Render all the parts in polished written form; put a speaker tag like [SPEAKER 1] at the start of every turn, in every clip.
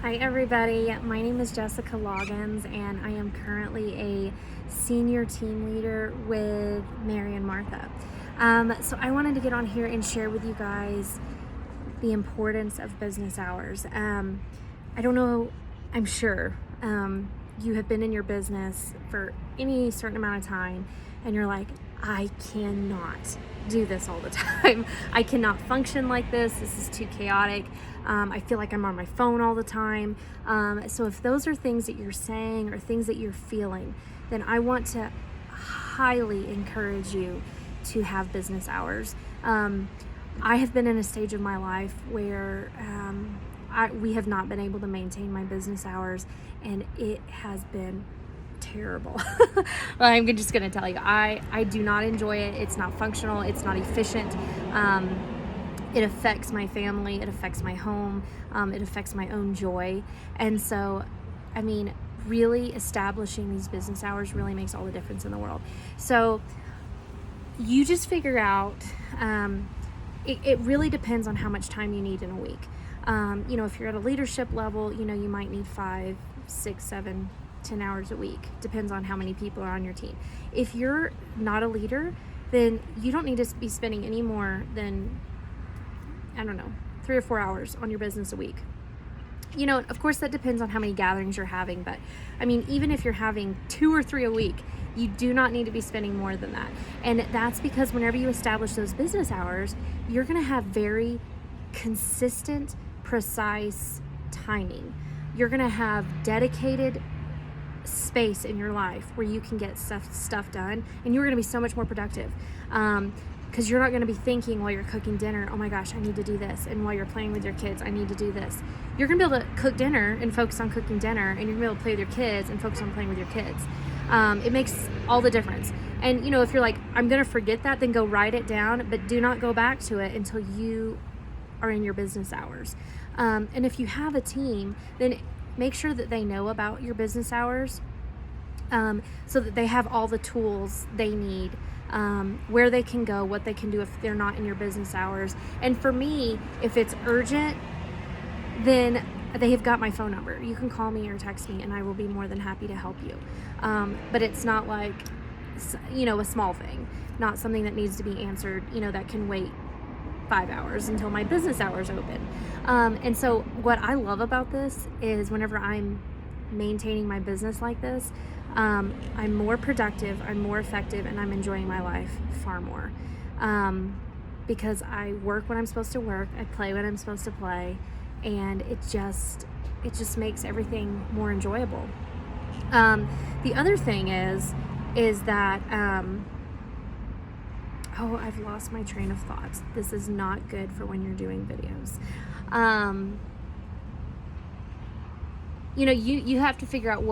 [SPEAKER 1] Hi everybody, my name is Jessica Loggins and I am currently a senior team leader with Mary and Martha. So I wanted to get on here and share with you guys the importance of business hours. I don't know, I'm sure you have been in your business for any certain amount of time and you're like, I cannot do this all the time. I cannot function like this. This is too chaotic. I feel like I'm on my phone all the time. So if those are things that you're saying or things that you're feeling, then I want to highly encourage you to have business hours. I have been in a stage of my life where we have not been able to maintain my business hours, and it has been terrible. I'm just gonna tell you, I do not enjoy it. It's not functional, it's not efficient. It affects my family, it affects my home, it affects my own joy. And so, I mean, really establishing these business hours really makes all the difference in the world. So you just figure out, it really depends on how much time you need in a week. If you're at a leadership level, you might need 5, 6, 7, 10 hours a week. Depends on how many people are on your team. If you're not a leader, then you don't need to be spending any more than, 3 or 4 hours on your business a week. Of course that depends on how many gatherings you're having, but I mean, even if you're having 2 or 3 a week, you do not need to be spending more than that. And that's because whenever you establish those business hours, you're going to have very consistent, precise timing. You're going to have dedicated space in your life where you can get stuff done, and you're going to be so much more productive. Because you're not going to be thinking while you're cooking dinner, oh my gosh, I need to do this. And while you're playing with your kids, I need to do this. You're going to be able to cook dinner and focus on cooking dinner, and you're going to be able to play with your kids and focus on playing with your kids. It makes all the difference. And, if you're like, I'm going to forget that, then go write it down, but do not go back to it until you are in your business hours. And if you have a team, then make sure that they know about your business hours, so that they have all the tools they need, where they can go, what they can do if they're not in your business hours. And for me, if it's urgent, then they have got my phone number. You can call me or text me and I will be more than happy to help you. But it's not like, a small thing, not something that needs to be answered, that can wait 5 hours until my business hours open. And so what I love about this is whenever I'm maintaining my business like this, I'm more productive, I'm more effective, and I'm enjoying my life far more. Because I work when I'm supposed to work, I play when I'm supposed to play, and it just makes everything more enjoyable. The other thing is that, I've lost my train of thoughts. This is not good for when you're doing videos. You have to figure out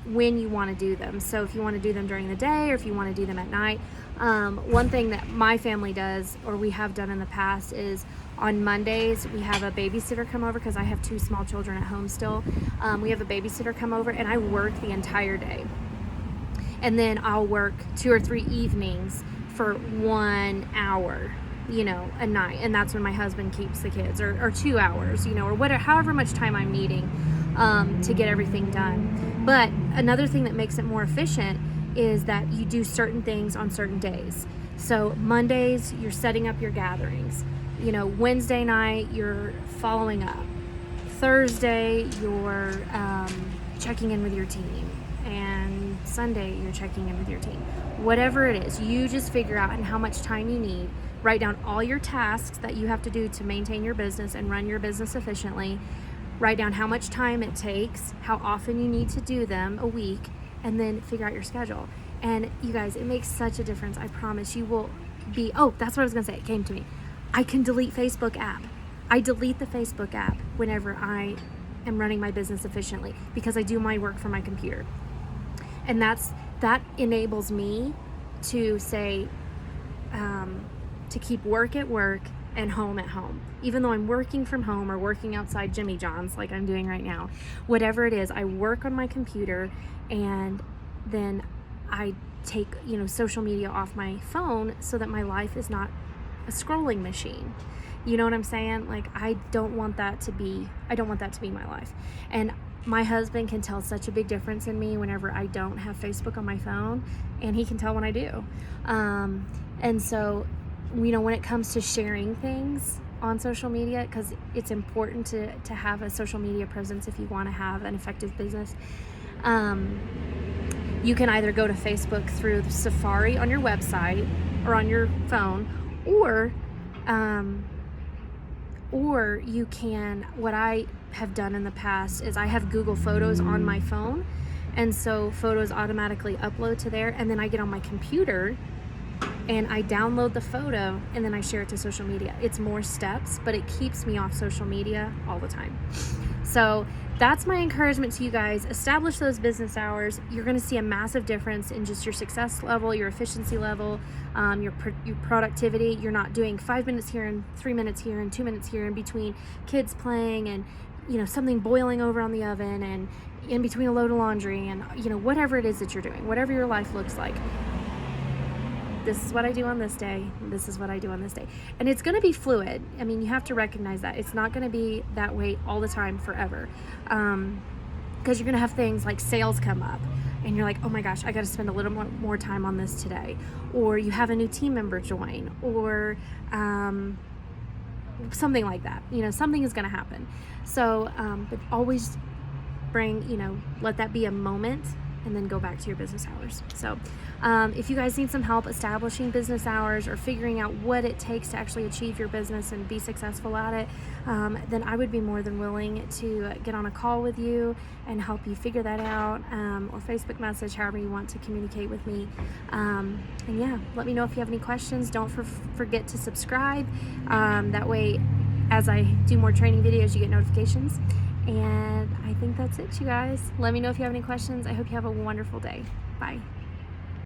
[SPEAKER 1] when you want to do them. So if you want to do them during the day or if you want to do them at night. One thing that my family does, or we have done in the past, is on Mondays we have a babysitter come over, because I have 2 small children at home still. We have a babysitter come over and I work the entire day. And then I'll work 2 or 3 evenings for 1 hour, a night. And that's when my husband keeps the kids, or 2 hours, or whatever, however much time I'm needing to get everything done. But another thing that makes it more efficient is that you do certain things on certain days. So Mondays, you're setting up your gatherings. Wednesday night, you're following up. Thursday, you're checking in with your team. And Sunday, you're checking in with your team. Whatever it is, you just figure out how much time you need. Write down all your tasks that you have to do to maintain your business and run your business efficiently. Write down how much time it takes, how often you need to do them a week, and then figure out your schedule. And you guys, it makes such a difference. I promise you will be, that's what I was gonna say, it came to me. I can delete Facebook app. I delete the Facebook app whenever I am running my business efficiently, because I do my work from my computer. And that enables me to say, to keep work at work and home at home. Even though I'm working from home or working outside Jimmy John's like I'm doing right now, whatever it is, I work on my computer, and then I take, social media off my phone so that my life is not a scrolling machine. You know what I'm saying? Like, I don't want that to be my life. And my husband can tell such a big difference in me whenever I don't have Facebook on my phone, and he can tell when I do. And so, when it comes to sharing things on social media, because it's important to have a social media presence if you want to have an effective business. You can either go to Facebook through Safari on your website or on your phone, or you can, what I have done in the past is I have Google Photos on my phone, and so photos automatically upload to there, and then I get on my computer and I download the photo and then I share it to social media. It's more steps, but it keeps me off social media all the time. So that's my encouragement to you guys. Establish those business hours. You're going to see a massive difference in just your success level, your efficiency level, your productivity. You're not doing 5 minutes here and 3 minutes here and 2 minutes here in between kids playing and something boiling over on the oven and in between a load of laundry and whatever it is that you're doing, whatever your life looks like. This is what I do on this day. This is what I do on this day. And it's going to be fluid. I mean, you have to recognize that. It's not going to be that way all the time forever. Because you're going to have things like sales come up and you're like, oh my gosh, I got to spend a little more time on this today. Or you have a new team member join, or something like that. Something is going to happen. So, but always let that be a moment, and then go back to your business hours. So if you guys need some help establishing business hours or figuring out what it takes to actually achieve your business and be successful at it, then I would be more than willing to get on a call with you and help you figure that out, or Facebook message, however you want to communicate with me. And yeah, let me know if you have any questions. Don't forget to subscribe. That way, as I do more training videos, you get notifications. And I think that's it, you guys. Let me know if you have any questions. I hope you have a wonderful day. Bye.